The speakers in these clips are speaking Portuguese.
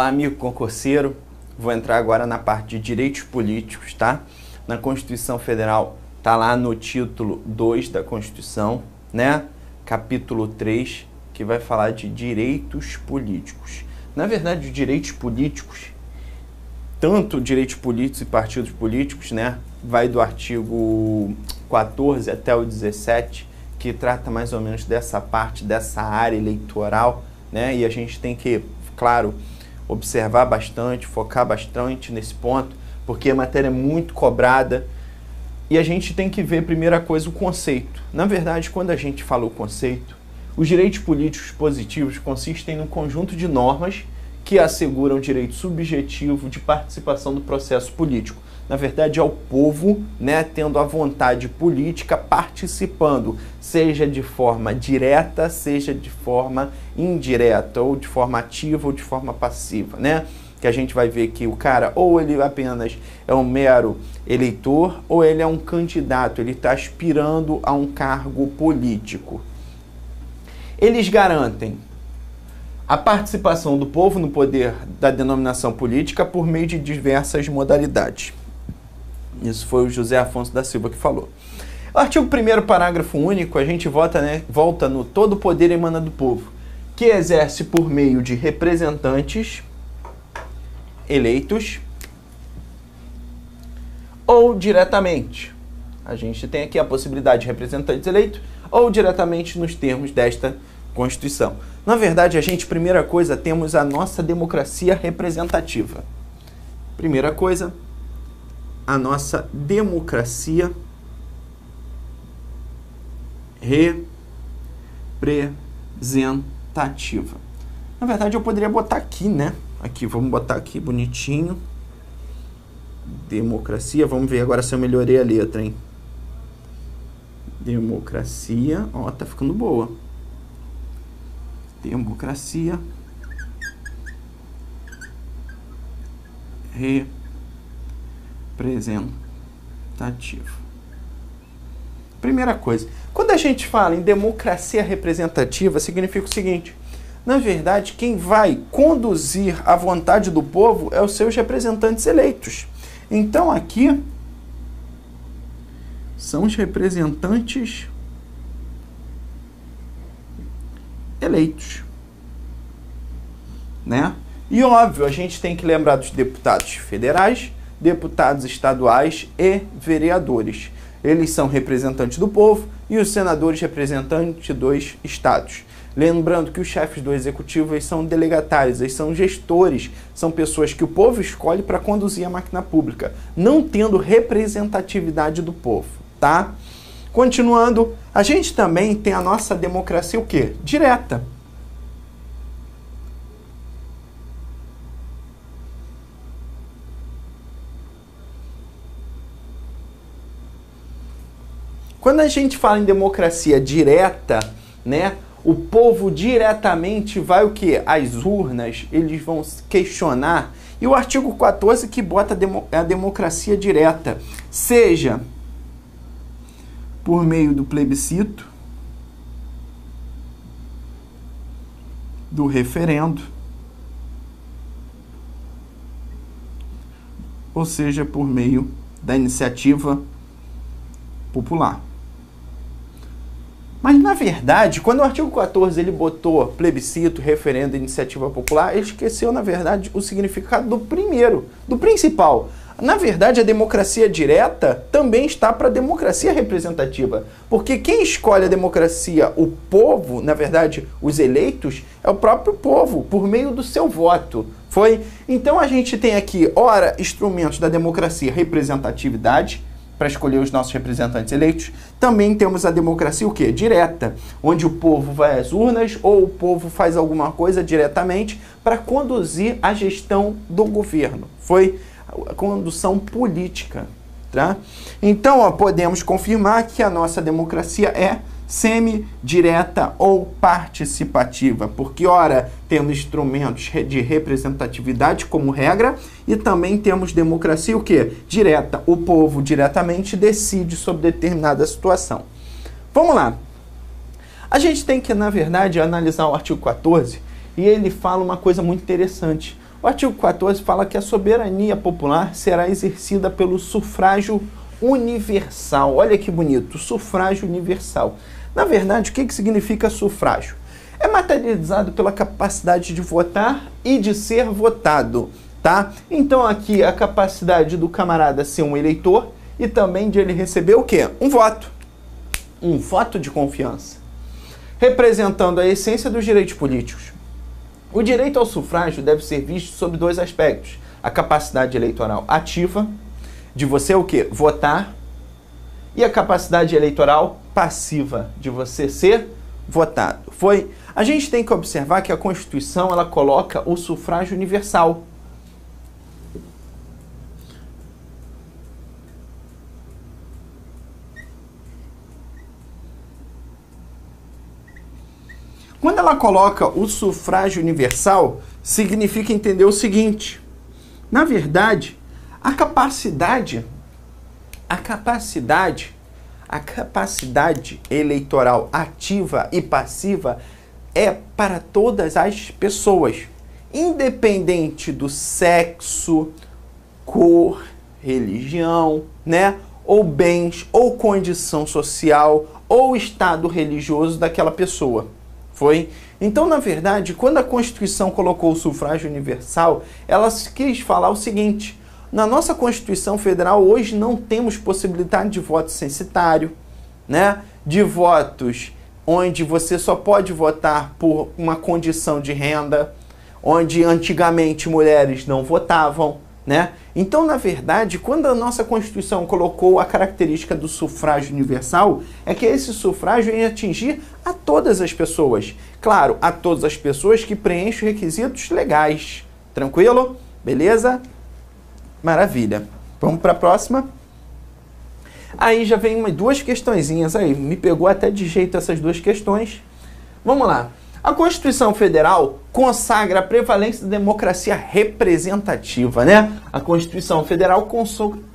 amigo concurseiro, vou entrar agora na parte de direitos políticos, tá? Na Constituição Federal, tá lá no título 2 da Constituição, né? Capítulo 3, que vai falar de direitos políticos. Na verdade, os direitos políticos, tanto direitos políticos e partidos políticos, né? Vai do artigo 14 até o 17, que trata mais ou menos dessa parte, dessa área eleitoral, né? E a gente tem que, claro, observar bastante, focar bastante nesse ponto, porque a matéria é muito cobrada e a gente tem que ver, primeira coisa, o conceito. Na verdade, quando a gente fala o conceito, os direitos políticos positivos consistem num conjunto de normas que asseguram o direito subjetivo de participação do processo político. Na verdade, é o povo, né, tendo a vontade política, participando, seja de forma direta, seja de forma indireta, ou de forma ativa ou de forma passiva, né? Que a gente vai ver que o cara, ou ele apenas é um mero eleitor, ou ele é um candidato, ele está aspirando a um cargo político. Eles garantem a participação do povo no poder da denominação política por meio de diversas modalidades. Isso foi o José Afonso da Silva que falou. O artigo 1º, parágrafo único, a gente volta no todo poder emana do povo, que exerce por meio de representantes eleitos ou diretamente. A gente tem aqui a possibilidade de representantes eleitos ou diretamente nos termos desta Constituição. Na verdade, a gente, primeira coisa, temos a nossa democracia representativa. Primeira coisa, a nossa democracia representativa. Na verdade, eu poderia botar aqui, né? Aqui, vamos botar aqui bonitinho. Democracia, vamos ver agora se eu melhorei a letra, hein? Democracia, ó, tá ficando boa. Democracia representativa. Primeira coisa, quando a gente fala em democracia representativa, significa o seguinte: na verdade, quem vai conduzir a vontade do povo é os seus representantes eleitos. Então, aqui são os representantes eleitos, né? E óbvio, a gente tem que lembrar dos deputados federais, deputados estaduais e vereadores. Eles são representantes do povo e os senadores representantes dos estados. Lembrando que os chefes do executivo eles são delegatários, eles são gestores, são pessoas que o povo escolhe para conduzir a máquina pública, não tendo representatividade do povo, tá? Continuando, a gente também tem a nossa democracia o quê? Direta. Quando a gente fala em democracia direta, né, o povo diretamente vai o quê? As urnas, eles vão questionar. E o artigo 14 que bota a democracia direta, seja por meio do plebiscito, do referendo, ou seja, por meio da iniciativa popular. Mas, na verdade, quando o artigo 14 ele botou plebiscito, referendo, iniciativa popular, ele esqueceu, na verdade, o significado do primeiro, do principal. Na verdade, a democracia direta também está para a democracia representativa. Porque quem escolhe a democracia, o povo, na verdade, os eleitos, é o próprio povo, por meio do seu voto. Foi? Então, a gente tem aqui, ora, instrumentos da democracia representatividade, para escolher os nossos representantes eleitos. Também temos a democracia o quê? Direta, onde o povo vai às urnas ou o povo faz alguma coisa diretamente para conduzir a gestão do governo. Foi a condução política, tá? Então, ó, podemos confirmar que a nossa democracia é semi-direta ou participativa, porque, ora, temos instrumentos de representatividade como regra e também temos democracia o quê? Direta. O povo diretamente decide sobre determinada situação. Vamos lá. A gente tem que, na verdade, analisar o artigo 14 e ele fala uma coisa muito interessante. O artigo 14 fala que a soberania popular será exercida pelo sufrágio universal. Olha que bonito, sufrágio universal. Na verdade, o que significa sufrágio? É materializado pela capacidade de votar e de ser votado, tá? Então aqui a capacidade do camarada ser um eleitor e também de ele receber o quê? Um voto. Um voto de confiança, representando a essência dos direitos políticos. O direito ao sufrágio deve ser visto sob dois aspectos. A capacidade eleitoral ativa, de você o quê? Votar, e a capacidade eleitoral passiva, de você ser votado. A gente tem que observar que a Constituição ela coloca o sufrágio universal. Quando ela coloca o sufrágio universal, significa entender o seguinte: na verdade, a capacidade eleitoral ativa e passiva é para todas as pessoas, independente do sexo, cor, religião, né? Ou bens, ou condição social, ou estado religioso daquela pessoa. Então, na verdade, quando a Constituição colocou o sufrágio universal, ela quis falar o seguinte: na nossa Constituição Federal hoje não temos possibilidade de voto censitário, né? De votos onde você só pode votar por uma condição de renda, onde antigamente mulheres não votavam, né? Então, na verdade, quando a nossa Constituição colocou a característica do sufrágio universal, é que esse sufrágio ia atingir a todas as pessoas. Claro, a todas as pessoas que preenchem requisitos legais. Tranquilo? Beleza? Maravilha. Vamos para a próxima? Aí já vem duas questõezinhas aí. Me pegou até de jeito essas duas questões. Vamos lá. A Constituição Federal consagra a prevalência da democracia representativa, né? A Constituição Federal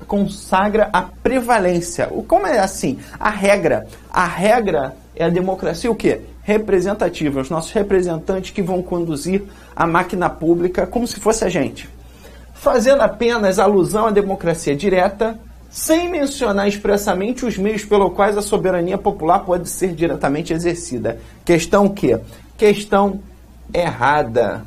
consagra a prevalência. Como é assim? A regra é a democracia o quê? Representativa. Os nossos representantes que vão conduzir a máquina pública como se fosse a gente. Fazendo apenas alusão à democracia direta, sem mencionar expressamente os meios pelo quais a soberania popular pode ser diretamente exercida. Questão o quê? Questão errada.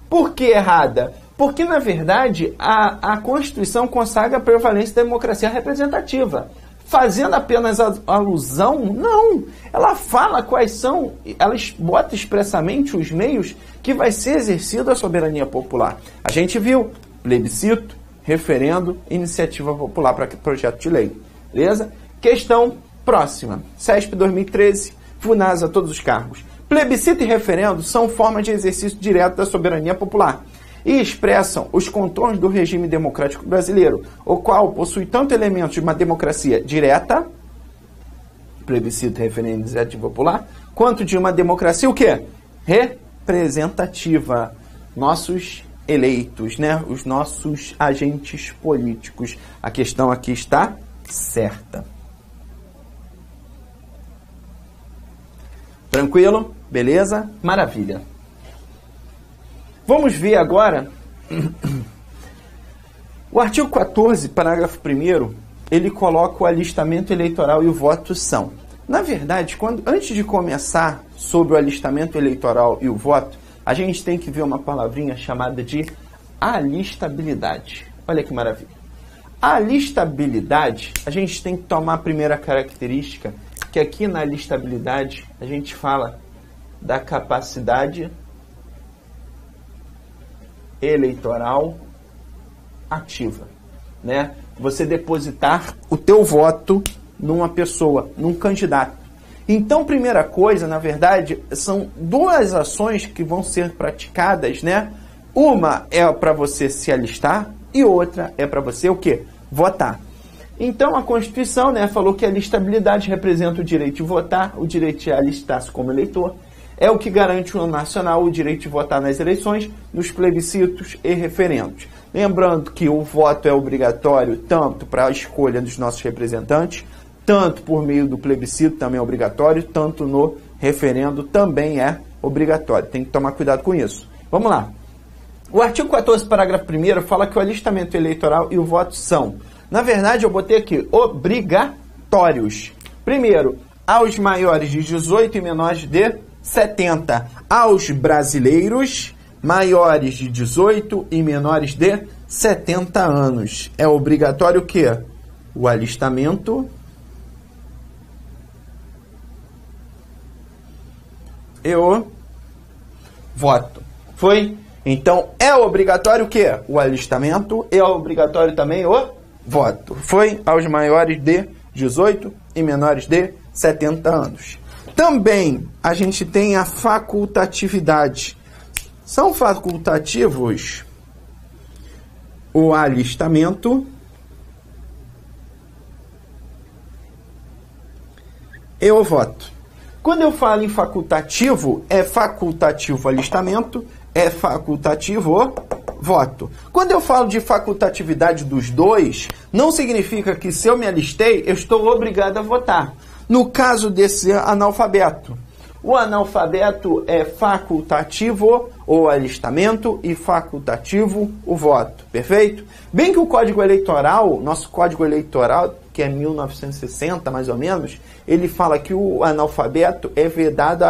Por que errada? Porque, na verdade, a Constituição consagra a prevalência da democracia representativa. Fazendo apenas alusão, não. Ela fala quais são, ela bota expressamente os meios que vai ser exercida a soberania popular. A gente viu plebiscito, referendo, iniciativa popular para projeto de lei. Beleza? Questão próxima. CESP 2013, FUNASA, todos os cargos. Plebiscito e referendo são formas de exercício direto da soberania popular e expressam os contornos do regime democrático brasileiro, o qual possui tanto elementos de uma democracia direta, plebiscito, referendo, iniciativa popular, quanto de uma democracia o quê? Representativa. Nossos eleitos, né? Os nossos agentes políticos. A questão aqui está certa. Tranquilo? Beleza? Maravilha. Vamos ver agora o artigo 14, parágrafo 1º, ele coloca o alistamento eleitoral e o voto são. Na verdade, antes de começar sobre o alistamento eleitoral e o voto, a gente tem que ver uma palavrinha chamada de alistabilidade. Olha que maravilha. A alistabilidade, a gente tem que tomar a primeira característica, que aqui na alistabilidade a gente fala da capacidade eleitoral ativa, né? Você depositar o teu voto numa pessoa, num candidato. Então, primeira coisa, na verdade, são duas ações que vão ser praticadas, né? Uma é para você se alistar e outra é para você o quê? Votar. Então, a Constituição, né, falou que a alistabilidade representa o direito de votar, o direito de alistar-se como eleitor, é o que garante ao nacional o direito de votar nas eleições, nos plebiscitos e referendos. Lembrando que o voto é obrigatório tanto para a escolha dos nossos representantes, tanto por meio do plebiscito também é obrigatório, tanto no referendo também é obrigatório. Tem que tomar cuidado com isso. Vamos lá. O artigo 14, parágrafo 1º, fala que o alistamento eleitoral e o voto são, na verdade, eu botei aqui, obrigatórios. Primeiro, aos maiores de 18 e menores de 70. Aos brasileiros maiores de 18 e menores de 70 anos. É obrigatório o quê? O alistamento e o voto. Foi? Então, é obrigatório o quê? O alistamento e é obrigatório também o voto. Foi aos maiores de 18 e menores de 70 anos. Também a gente tem a facultatividade. São facultativos o alistamento e o voto. Quando eu falo em facultativo, é facultativo o alistamento, é facultativo o voto. Quando eu falo de facultatividade dos dois, não significa que se eu me alistei, eu estou obrigado a votar. No caso desse analfabeto, o analfabeto é facultativo o alistamento e facultativo o voto, perfeito? Bem que o Código Eleitoral, nosso Código Eleitoral, que é 1960 mais ou menos, ele fala que o analfabeto é vedado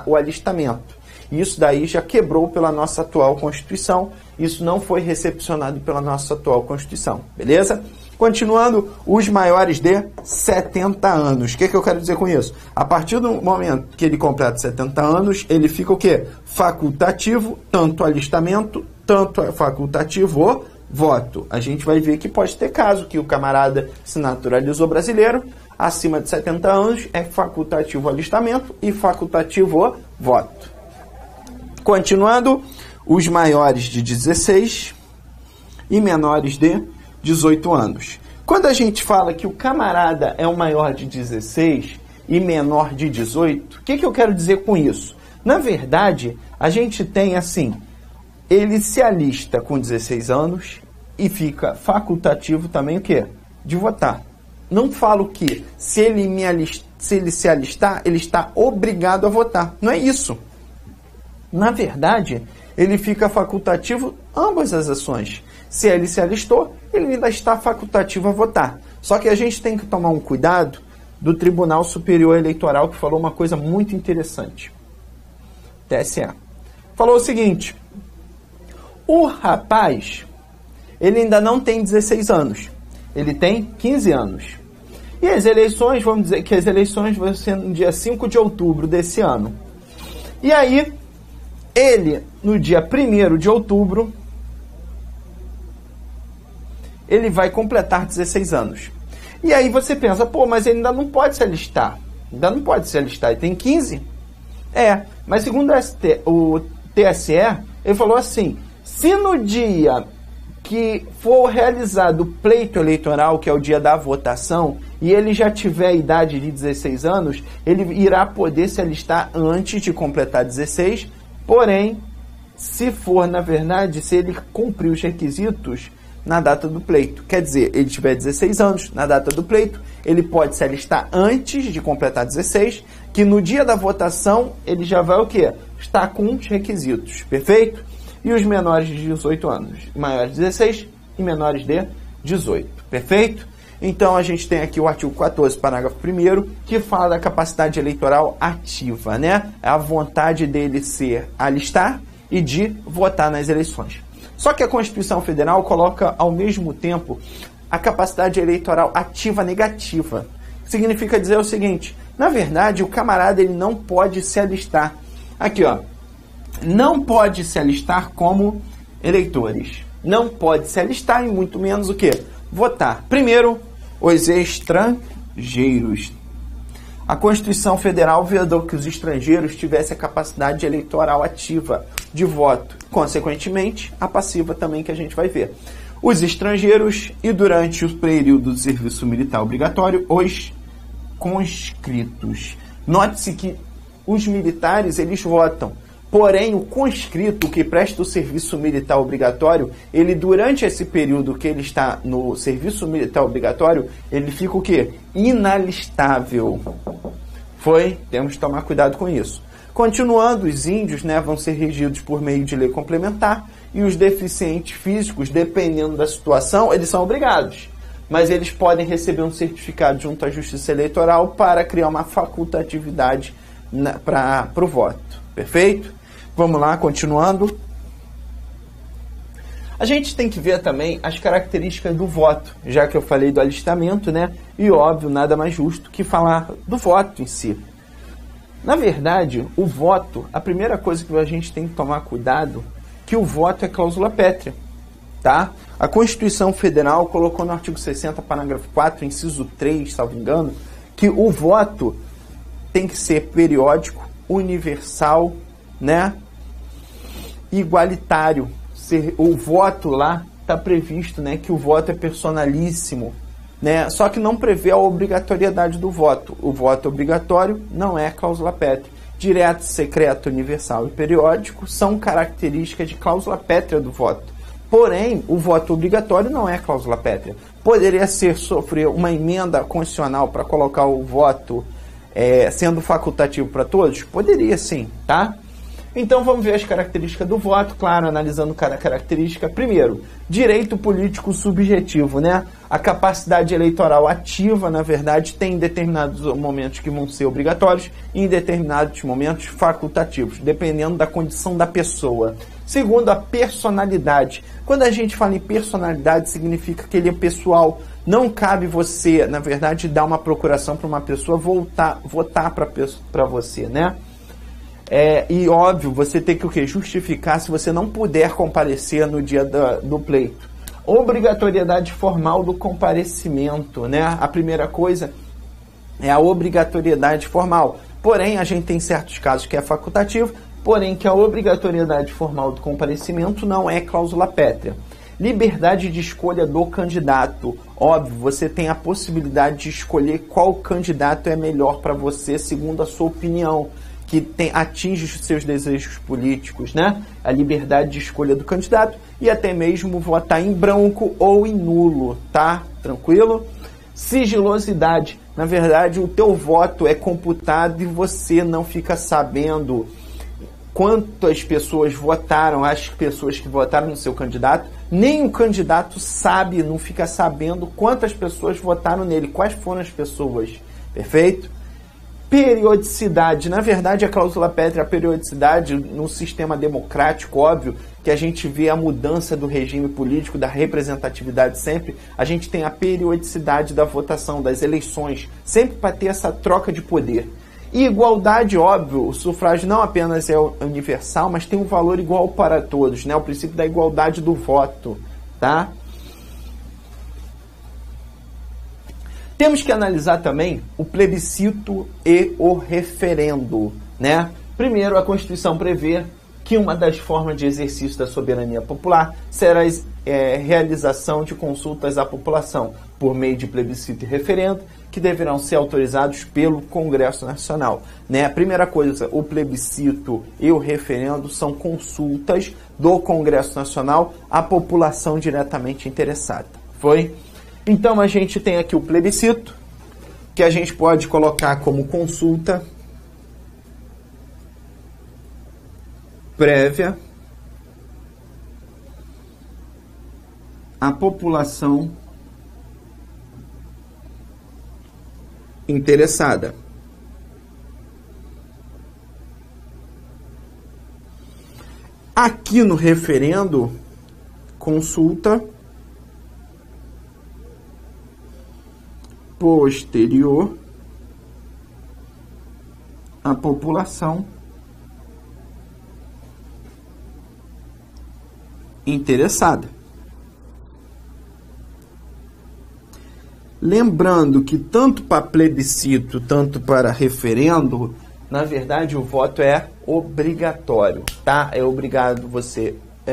o alistamento. Isso daí já quebrou pela nossa atual Constituição, isso não foi recepcionado pela nossa atual Constituição, beleza? Continuando, os maiores de 70 anos. O que eu quero dizer com isso? A partir do momento que ele completa 70 anos, ele fica o quê? Facultativo, tanto alistamento, tanto facultativo o voto. A gente vai ver que pode ter caso que o camarada se naturalizou brasileiro, acima de 70 anos, é facultativo o alistamento e facultativo o voto. Continuando, os maiores de 16 e menores de 18 anos. Quando a gente fala que o camarada é o maior de 16 e menor de 18, o que eu quero dizer com isso? Na verdade, a gente tem assim, ele se alista com 16 anos e fica facultativo também o quê? De votar. Não falo que se ele se alistar, ele está obrigado a votar. Não é isso. Na verdade, ele fica facultativo ambas as ações. Se ele se alistou, ele ainda está facultativo a votar. Só que a gente tem que tomar um cuidado do Tribunal Superior Eleitoral, que falou uma coisa muito interessante. TSE. Falou o seguinte, o rapaz, ele ainda não tem 16 anos, ele tem 15 anos. E as eleições, vamos dizer que as eleições vão ser no dia 5 de outubro desse ano. E aí, ele, no dia 1º de outubro, ele vai completar 16 anos. E aí você pensa, pô, mas ele ainda não pode se alistar. Ainda não pode se alistar, ele tem 15. Mas segundo o TSE, ele falou assim, se no dia que for realizado o pleito eleitoral, que é o dia da votação, e ele já tiver a idade de 16 anos, ele irá poder se alistar antes de completar 16, porém, se for, na verdade, se ele cumprir os requisitos na data do pleito. Quer dizer, ele tiver 16 anos na data do pleito, ele pode se alistar antes de completar 16, que no dia da votação ele já vai o quê? Estar com os requisitos, perfeito? E os menores de 18 anos, maiores de 16 e menores de 18, perfeito? Então a gente tem aqui o artigo 14, parágrafo 1º, que fala da capacidade eleitoral ativa, né? É a vontade dele se alistar e de votar nas eleições. Só que a Constituição Federal coloca ao mesmo tempo a capacidade eleitoral ativa negativa. Significa dizer o seguinte, na verdade o camarada ele não pode se alistar. Aqui ó, não pode se alistar como eleitores. Não pode se alistar e muito menos o quê? Votar. Primeiro, os estrangeiros. A Constituição Federal vedou que os estrangeiros tivessem a capacidade eleitoral ativa de voto. Consequentemente, a passiva também que a gente vai ver. Os estrangeiros e durante o período do serviço militar obrigatório, os conscritos. Note-se que os militares, eles votam. Porém, o conscrito que presta o serviço militar obrigatório, ele durante esse período que ele está no serviço militar obrigatório, ele fica o quê? Inalistável. Temos que tomar cuidado com isso. Continuando, os índios, né, vão ser regidos por meio de lei complementar e os deficientes físicos, dependendo da situação, eles são obrigados. Mas eles podem receber um certificado junto à Justiça Eleitoral para criar uma facultatividade para o voto. Perfeito? Vamos lá, continuando. A gente tem que ver também as características do voto, já que eu falei do alistamento, né? E óbvio, nada mais justo que falar do voto em si. Na verdade, o voto, a primeira coisa que a gente tem que tomar cuidado, que o voto é cláusula pétrea, tá? A Constituição Federal colocou no artigo 60, parágrafo 4, inciso 3, salvo engano, que o voto tem que ser periódico, universal, né? Igualitário. O voto lá está previsto, né, que o voto é personalíssimo, né? Só que não prevê a obrigatoriedade do voto. O voto obrigatório não é cláusula pétrea. Direto, secreto, universal e periódico são características de cláusula pétrea do voto. Porém, o voto obrigatório não é cláusula pétrea. Poderia sofrer uma emenda constitucional para colocar o voto sendo facultativo para todos? Poderia sim, tá? Então vamos ver as características do voto, claro, analisando cada característica. Primeiro, direito político subjetivo, né? A capacidade eleitoral ativa, na verdade, tem em determinados momentos que vão ser obrigatórios e em determinados momentos facultativos, dependendo da condição da pessoa. Segundo, a personalidade. Quando a gente fala em personalidade, significa que ele é pessoal. Não cabe você, na verdade, dar uma procuração para uma pessoa votar para você, né? E óbvio, você tem que o quê? Justificar se você não puder comparecer no dia do pleito. Obrigatoriedade formal do comparecimento, né? A primeira coisa é a obrigatoriedade formal. Porém, a gente tem certos casos que é facultativo, porém que a obrigatoriedade formal do comparecimento não é cláusula pétrea. Liberdade de escolha do candidato. Óbvio, você tem a possibilidade de escolher qual candidato é melhor para você, segundo a sua opinião, que atinge os seus desejos políticos, né? A liberdade de escolha do candidato e até mesmo votar em branco ou em nulo, tá? Tranquilo? Sigilosidade. Na verdade, o teu voto é computado e você não fica sabendo quantas pessoas votaram, as pessoas que votaram no seu candidato. Nem o candidato sabe, não fica sabendo quantas pessoas votaram nele, quais foram as pessoas. Perfeito? Periodicidade. Na verdade, a cláusula pétrea, a periodicidade no sistema democrático, óbvio, que a gente vê a mudança do regime político, da representatividade sempre, a gente tem a periodicidade da votação, das eleições, sempre para ter essa troca de poder. E igualdade, óbvio, o sufrágio não apenas é universal, mas tem um valor igual para todos, né? O princípio da igualdade do voto, tá? Temos que analisar também o plebiscito e o referendo, né? Primeiro, a Constituição prevê que uma das formas de exercício da soberania popular será a realização de consultas à população por meio de plebiscito e referendo, que deverão ser autorizados pelo Congresso Nacional, né? A primeira coisa, o plebiscito e o referendo são consultas do Congresso Nacional à população diretamente interessada. Foi? Então a gente tem aqui o plebiscito, que a gente pode colocar como consulta prévia à população interessada. Aqui no referendo, consulta posterior à população interessada. Lembrando que tanto para plebiscito, tanto para referendo, na verdade o voto é obrigatório, tá? É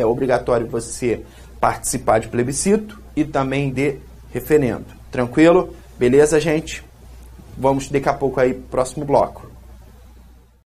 obrigatório você participar de plebiscito e também de referendo. Tranquilo? Beleza, gente? Vamos daqui a pouco aí pro próximo bloco.